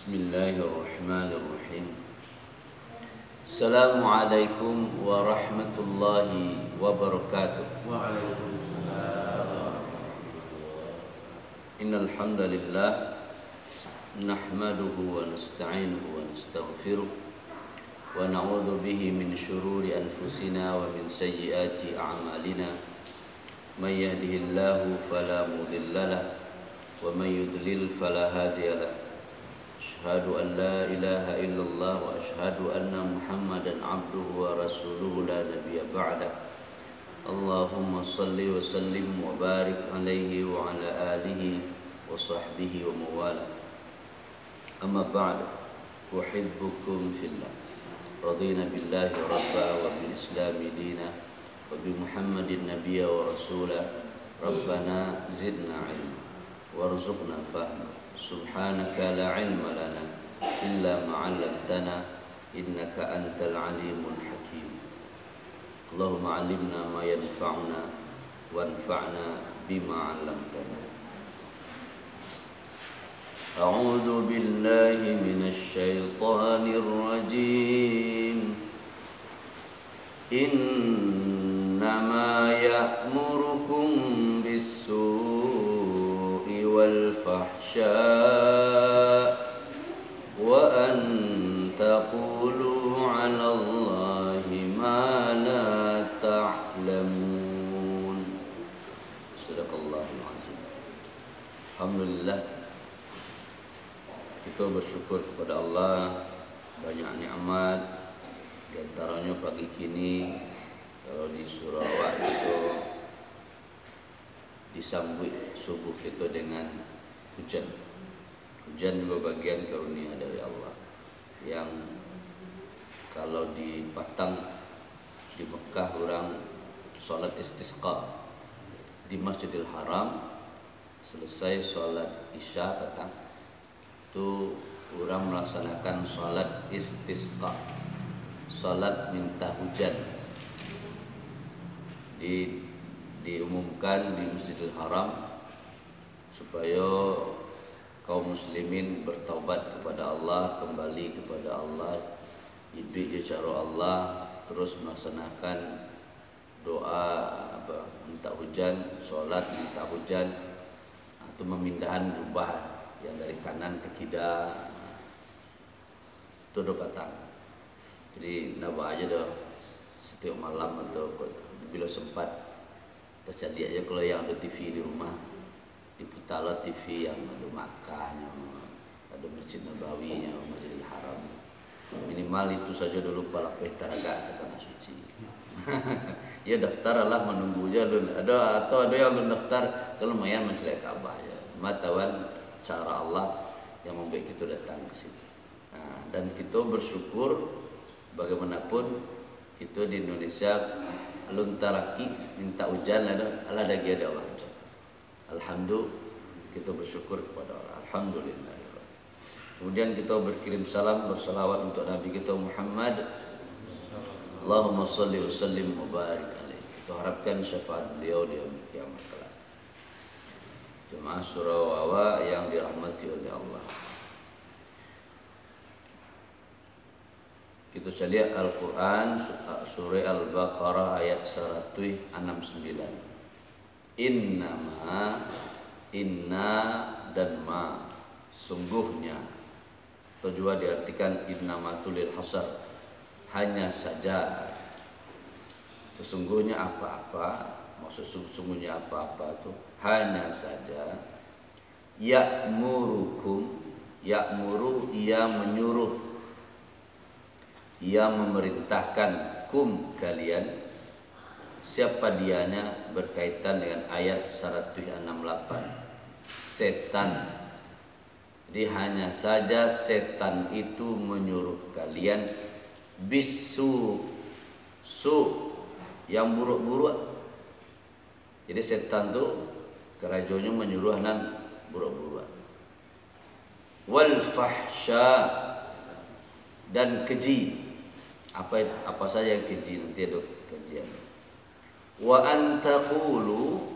Bismillahirrahmanirrahim. Assalamualaikum warahmatullahi wabarakatuh. Waalaikumsalam. Innal hamdalillah nahmaduhu wa nasta'inuhu wa nastaghfiruh wa na'udzu bihi min shururi anfusina wa min sayyiati a'malina. May yahdihillahu fala mudilla lahu wa may yudlil fala hadiya lahu. Asyhadu an la ilaha illallah wa asyhadu anna Muhammadan abduhu wa rasuluhu la nabiyya ba'dah. Allahumma salli wa sallim wa barik alaihi wa ala alihi wa sahbihi wa mawala. Amma ba'd. Uhibbukum fillah. Radina billahi rabba wa bil islami dina wa bi Muhammadin nabiyya wa rasula. Rabbana zidna ilma warzuqna fahma. Subhanaka la ilma lana illa ma 'allamtana innaka antal alimul hakim. Allahumma 'allimna ma yanfa'una wanfa'na bima 'allamtana. A'udzu billahi minasy syaithanir rajim. Innama ya'murukum bis-su'i wal fahsya' wa an taqulu 'ala Allahi ma la ta'lamun. Sadaqallahul azim. Alhamdulillah, kita bersyukur kepada Allah, banyak nikmat. Di antaranya pagi kini kalau di Sarawak itu disambut subuh kita dengan hujan. Hujan juga bagian karunia dari Allah, yang kalau di Patang, di Mekah orang salat istisqa di Masjidil Haram, selesai salat Isya petang itu orang melaksanakan salat istisqa, salat minta hujan. Diumumkan di Masjidil Haram supaya kaum muslimin bertaubat kepada Allah, kembali kepada Allah, hidup di cara Allah, terus melaksanakan doa minta hujan, salat minta hujan, atau memindahan jubah yang dari kanan ke kiri itu udah patang. Jadi nabah aja dah setiap malam atau bila sempat terjadi aja, kalau yang ada TV di rumah diputarlah TV yang ada Makkahnya, ada Masjid Nabawinya, Masjidil Haram. Minimal itu saja dulu pala taraga ke tanah suci. Ya daftar lah, menunggu aja dulu. Ada yang belum daftar, kalau lumayan mencelak Ka'bah ya. Matawan cara Allah yang membuat kita datang ke sini. Nah, dan kita bersyukur bagaimanapun kita di Indonesia luntaraki minta hujan ada lagi ada Allah hujan. Alhamdulillah, kita bersyukur kepada Allah. Alhamdulillah. Kemudian kita berkirim salam bersalawat untuk Nabi kita Muhammad. Allahumma shalli wa sallim wa barik alaihi. Kita harapkan syafaat beliau di yaumul kiamat kelak. Jemaah Surawawa yang dirahmati oleh Allah. Kita lihat Al-Quran surah Al-Baqarah ayat 169. Innama, inna dan ma, sungguhnya, atau juga diartikan innamatul lil hasar, hanya saja, sesungguhnya apa-apa. Maksud sesungguhnya apa-apa itu hanya saja. Ya'murukum, ya'muru, ia menyuruh, ia memerintahkan, kum kalian. Siapa dianya berkaitan dengan ayat 168, setan. Jadi hanya saja setan itu menyuruh kalian bisu, su yang buruk-buruk. Jadi setan tu kerajonnya menyuruh nan buruk-buruk. Wal fahsya, dan keji. Apa saja yang keji, nanti ada kajian. Wa antaqulu,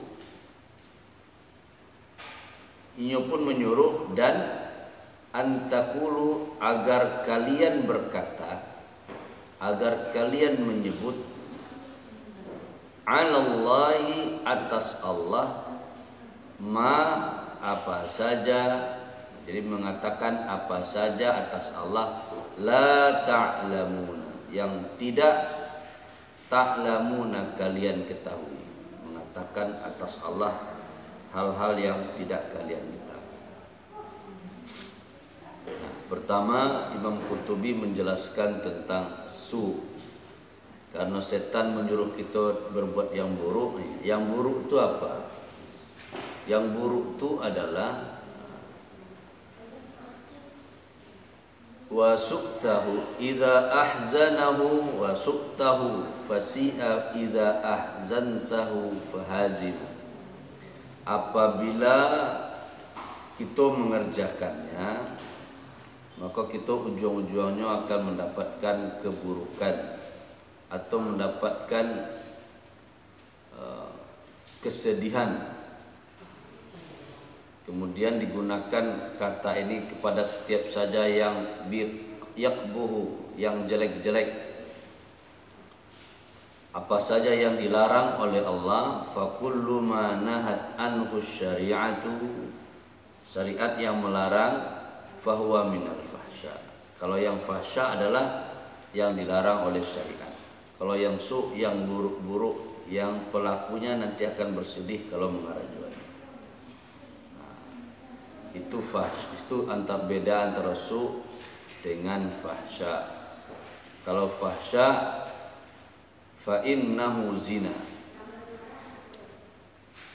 inyo pun menyuruh dan antakulu agar kalian berkata, agar kalian menyebut alallahi atas Allah ma apa saja, jadi mengatakan apa saja atas Allah la ta'lamuna yang tidak ta'lamuna kalian ketahui, mengatakan atas Allah hal-hal yang tidak kalian ketahui. Nah, pertama Imam Qurtubi menjelaskan tentang su, karena setan menyuruh kita berbuat yang buruk. Yang buruk itu apa? Yang buruk itu adalah wa suqtahu idza ahzanahu wa suqtahu fasi'a idza ahzantahu fahazin. Apabila kita mengerjakannya, maka kita ujung-ujungnya akan mendapatkan keburukan atau mendapatkan kesedihan. Kemudian digunakan kata ini kepada setiap saja yang yaqbuhu, yang jelek-jelek. Apa saja yang dilarang oleh Allah, fa kullu ma nahat anhu syari'atu, syariat yang melarang, fahuwa minal fahsya. Kalau yang fahsya adalah yang dilarang oleh syariat. Kalau yang su, yang buruk-buruk, yang pelakunya nanti akan bersedih kalau mengarah. Itu fahsy, itu beda antara su dengan fahsya. Kalau fahsya fa innahu zina,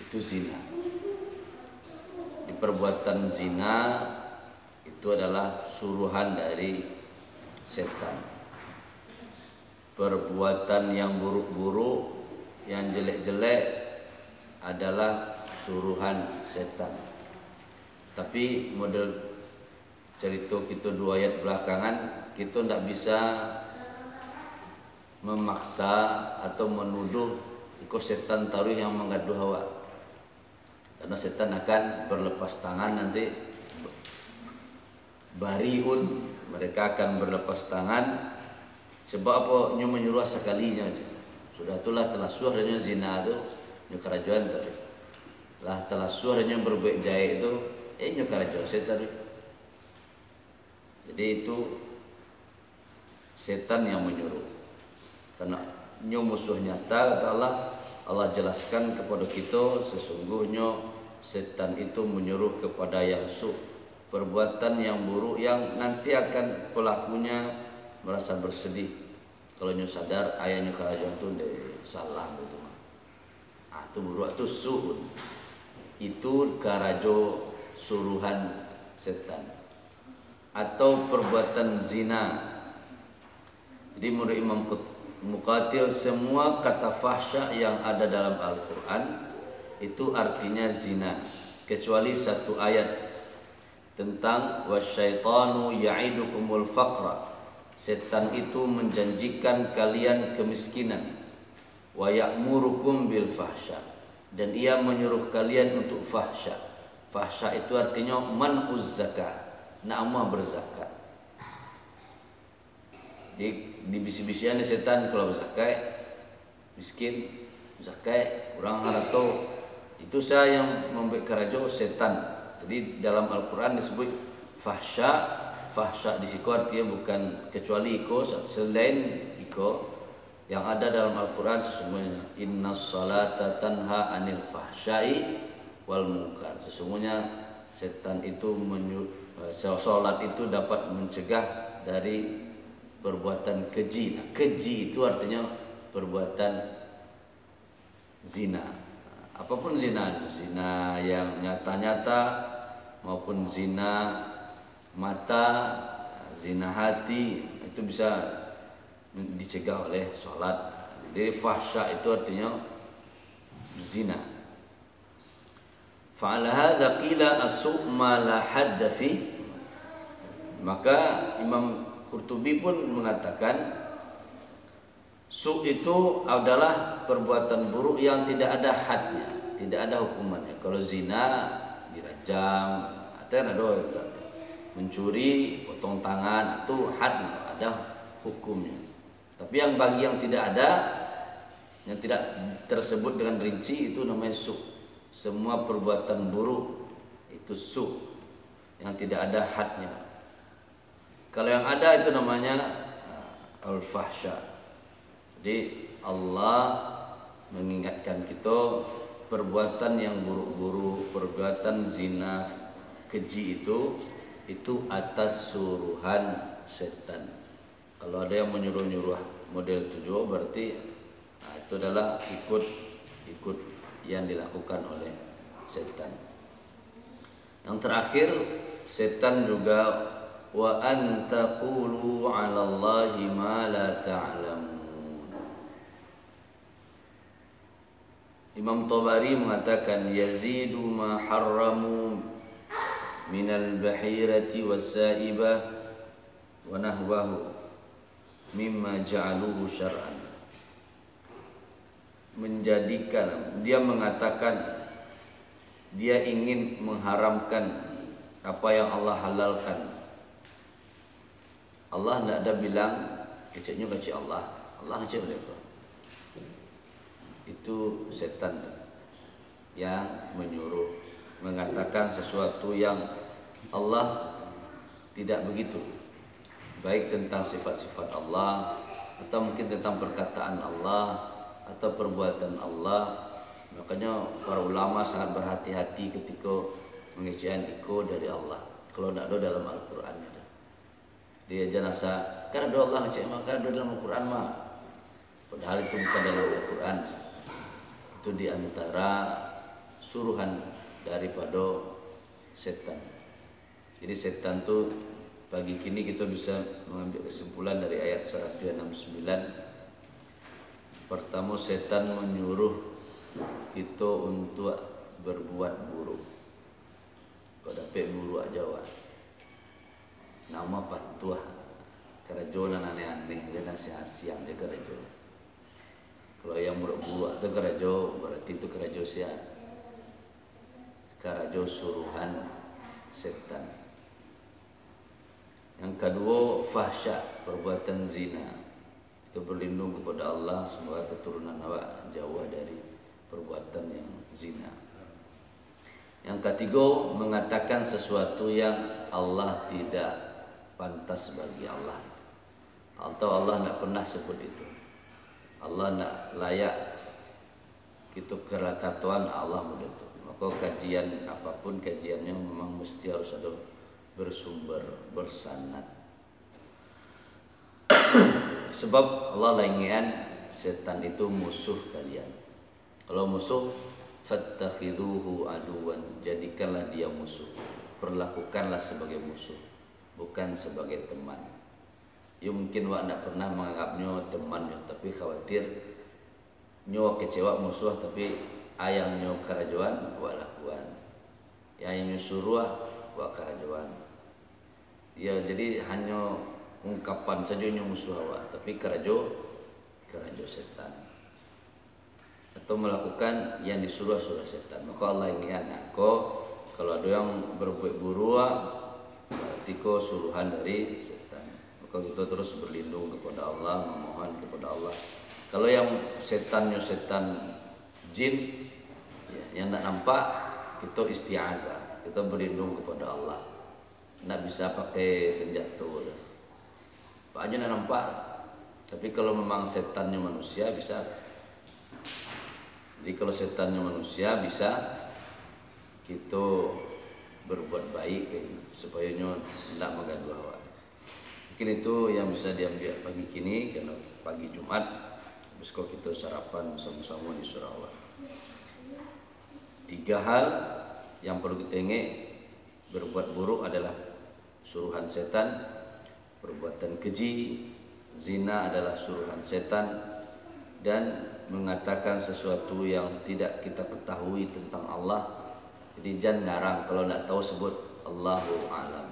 itu zina. Di perbuatan zina itu adalah suruhan dari setan. Perbuatan yang buruk-buruk, yang jelek-jelek adalah suruhan setan. Tapi model cerita kita 2 ayat belakangan, kita tidak bisa memaksa atau menuduh ikut setan taruh yang menggaduh hawa, karena setan akan berlepas tangan nanti. Bariun, mereka akan berlepas tangan. Sebab apa? Nyo menyuruh sekalinya. Sudah itulah telah suah dan zina itu nyo kerajuan tadi. Lah telah suah dan berbuat jahat itu nyo kerajuan setan. Jadi itu setan yang menyuruh. Karena nyo musuh nyata, kata Allah. Allah jelaskan kepada kita sesungguhnya setan itu menyuruh kepada yang su, perbuatan yang buruk yang nanti akan pelakunya merasa bersedih kalau nyo sadar ayahnya kerajaan itu salah gitu. Itu buruk, itu suhun, itu karajo suruhan setan. Atau perbuatan zina. Jadi menurut Imam Muqatil, semua kata fahsya yang ada dalam Al-Quran itu artinya zina, kecuali satu ayat tentang wasyaitanu ya'idukumul faqra, setan itu menjanjikan kalian kemiskinan, wa ya'murukum bil fahsya, dan ia menyuruh kalian untuk fahsya. Fahsya itu artinya man'uz zakah, na'amah berzakat. Di bisi-bisian setan kalau berzakat, miskin, zakat, orang harato, itu saya yang membuat kerajo setan. Jadi dalam Al-Quran disebut fahsya. Fahsya di situ artinya bukan kecuali iko, selain iko yang ada dalam Al-Quran sesungguhnya innas salata tanha anil fahsyai wal munkar. Sesungguhnya setan itu salat itu dapat mencegah dari perbuatan keji. Nah, keji itu artinya perbuatan zina. Apapun zina, zina yang nyata-nyata maupun zina mata, zina hati, itu bisa dicegah oleh sholat. Jadi fahsya itu artinya zina. Fa'ala hadza qila as-su' ma la hadda fi. Maka Imam Qurtubi pun mengatakan su' itu adalah perbuatan buruk yang tidak ada hadnya, tidak ada hukumannya. Kalau zina dirajam, atau ada mencuri, potong tangan itu had, ada hukumnya. Tapi yang bagi yang tidak ada, yang tidak tersebut dengan rinci itu namanya su'. Semua perbuatan buruk itu su' yang tidak ada hadnya. Kalau yang ada itu namanya al-fahsya. Jadi Allah mengingatkan kita perbuatan yang buruk-buruk, perbuatan zina, keji itu atas suruhan setan. Kalau ada yang menyuruh-nyuruh model itu juga berarti itu adalah ikut yang dilakukan oleh setan. Yang terakhir, setan juga wa an taqulu 'ala Allahi ma la ta'lamun. Imam Tabari mengatakan yazidu ma harramu minal bahirati was-sa'ibah wa nahwahu mimma ja'aluhu syar'an. Menjadikan, dia mengatakan dia ingin mengharamkan apa yang Allah halalkan. Allah tidak ada bilang kecilnya kecil Allah kecil boleh apa? Itu setan yang menyuruh mengatakan sesuatu yang Allah tidak begitu, baik tentang sifat-sifat Allah atau mungkin tentang perkataan Allah atau perbuatan Allah. Makanya para ulama sangat berhati-hati ketika mengisian iko dari Allah. Kalau tidak ada dalam Al-Quran, dia jenasa kan ada Allah maka ada dalam Al-Quran mah. Padahal itu bukan dalam Al-Quran. Itu diantara suruhan daripada setan. Jadi setan tuh pagi kini kita bisa mengambil kesimpulan dari ayat 169. Pertama, setan menyuruh kita untuk berbuat buruk. Kau dapat buruk aja wah. Nama patuah kerajonan aneh-aneh dia nasihat-siang dia kerajo. Kalau yang buruk-buruk itu kerajo berarti itu kerajo siang. Kerajo suruhan setan. Yang kedua, fahsya, perbuatan zina. Kita berlindung kepada Allah semoga keturunan awak jauh dari perbuatan yang zina. Yang ketiga, mengatakan sesuatu yang Allah tidak pantas bagi Allah, atau Allah tidak pernah sebut itu. Allah tidak layak itu kerakatuan Allah begitu. Maka kajian apapun kajiannya memang mesti harus ada bersumber, bersanad. Sebab Allah laingian setan itu musuh kalian. Kalau musuh, fattakhiduhu aduwan, jadikanlah dia musuh, perlakukanlah sebagai musuh, bukan sebagai teman. Ya mungkin wak tidak pernah menganggapnya temannya, tapi khawatir nyo kecewa musuh, tapi ayangnya kerajuan wak lakuan, yang suruh wak kerajuan. Ya jadi hanya ungkapan saja nyo musuh awak, tapi kerajo setan, atau melakukan yang disuruh setan. Maka Allah ingin aku kalau ada yang berbuat buruk berarti kau suruhan dari setan. Maka kita terus berlindung kepada Allah, memohon kepada Allah. Kalau yang setannya setan jin yang tidak nampak, kita isti'azah, kita berlindung kepada Allah. Tidak bisa pakai senjata. Pak aja tidak nampak. Tapi kalau memang setannya manusia bisa. Jadi kalau setannya manusia bisa kita berbuat baik supaya tidak menggaduh awak. Mungkin itu yang bisa diambil pagi kini karena pagi Jumat. Habis kau kita sarapan bersama-sama di surah Allah. 3 hal yang perlu kita ingat. Berbuat buruk adalah suruhan setan, perbuatan keji, zina adalah suruhan setan, dan mengatakan sesuatu yang tidak kita ketahui tentang Allah. Jadi jangan ngarang, kalau tidak tahu sebut Allahu a'lam.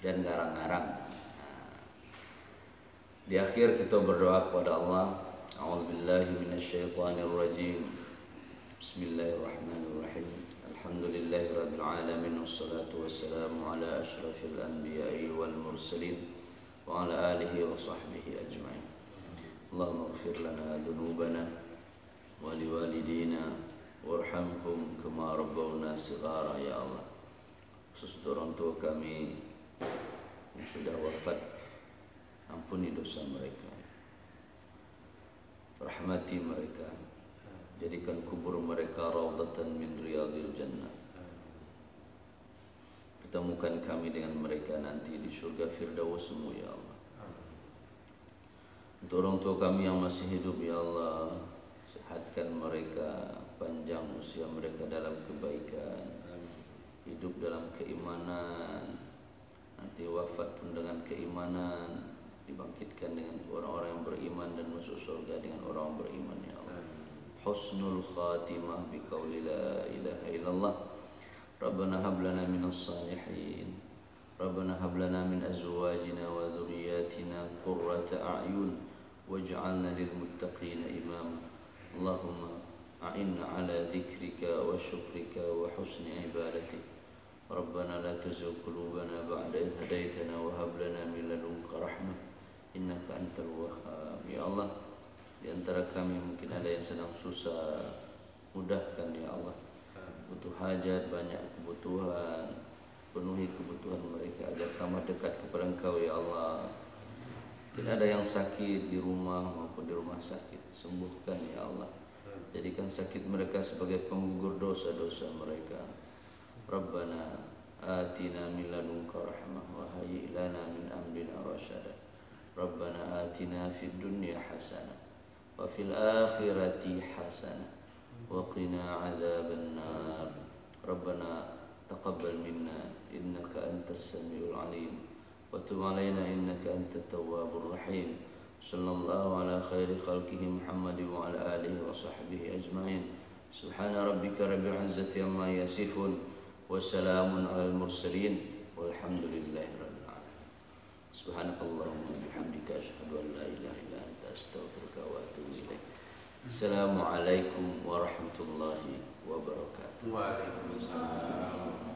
Jangan ngarang-ngarang. Di akhir kita berdoa kepada Allah. A'udzubillahi minasyaitonirrajim. Bismillahirrahmanirrahim. Alhamdulillahirabbil alamin wassalatu wassalamu ala asyrafil anbiya'i wal mursalin wa ala alihi wa sahbihi ajma'in. Allahumma ighfir lana dhunubana wa liwalidina warhamhum kama rabbawna shighara ya Allah. Khusus orang tua kami yang sudah wafat, ampuni dosa mereka, rahmati mereka, jadikan kubur mereka raudhatan min riyadil jannah. Ketemukan kami dengan mereka nanti di surga Firdausmu ya Allah. Untuk orang tua kami yang masih hidup ya Allah, sehatkan mereka, panjang usia mereka dalam kebaikan, hidup dalam keimanan, nanti wafat pun dengan keimanan, dibangkitkan dengan orang-orang yang beriman dan masuk surga dengan orang beriman ya Allah. Husnul khatimah biqauli la ilaha illallah. Rabbana hab lana minas salihin. Rabbana hab lana min azwajina wa dhurriyyatina qurrata a'yun waj'alna lil muttaqina imama. Allahumma a'inna ala dzikrika wa syukrika wa husni ibadatik. Rabbana la tuzigh qulubana ba'da idh hadaytana wa hab lana min ladunka rahmah innaka antal wahhab. Ya Allah, di antara kami mungkin ada yang sedang susah, mudahkan ya Allah. Butuh hajat, banyak kebutuhan, penuhi kebutuhan mereka agar tambah dekat kepada Engkau ya Allah. Mungkin ada yang sakit di rumah maupun di rumah sakit, sembuhkan ya Allah. Jadikan sakit mereka sebagai penggugur dosa-dosa mereka. Rabbana atina min ladunka rahmah wa hayyi lana min amrina rasyada. Rabbana atina fid dunya hasanah wa fil akhirati hasanah wa qina adzaban nar. Rabbana taqabbal minna innaka antas samiul alim wa tub alaina innaka antat tawwabur rahim. Sallallahu ala khairi khalqihi Muhammad wa ala alihi wa sahbihi ajma'in. Subhana rabbika rabbil izzati amma yasifun wa salamun alal mursalin walhamdulillahi rabbil alamin. Subhanakallahumma bihamdika asyhadu an la ilaha illa anta astaghfiruka wa atubu ilaik. Assalamualaikum warahmatullahi wabarakatuh. Waalaikumsalam.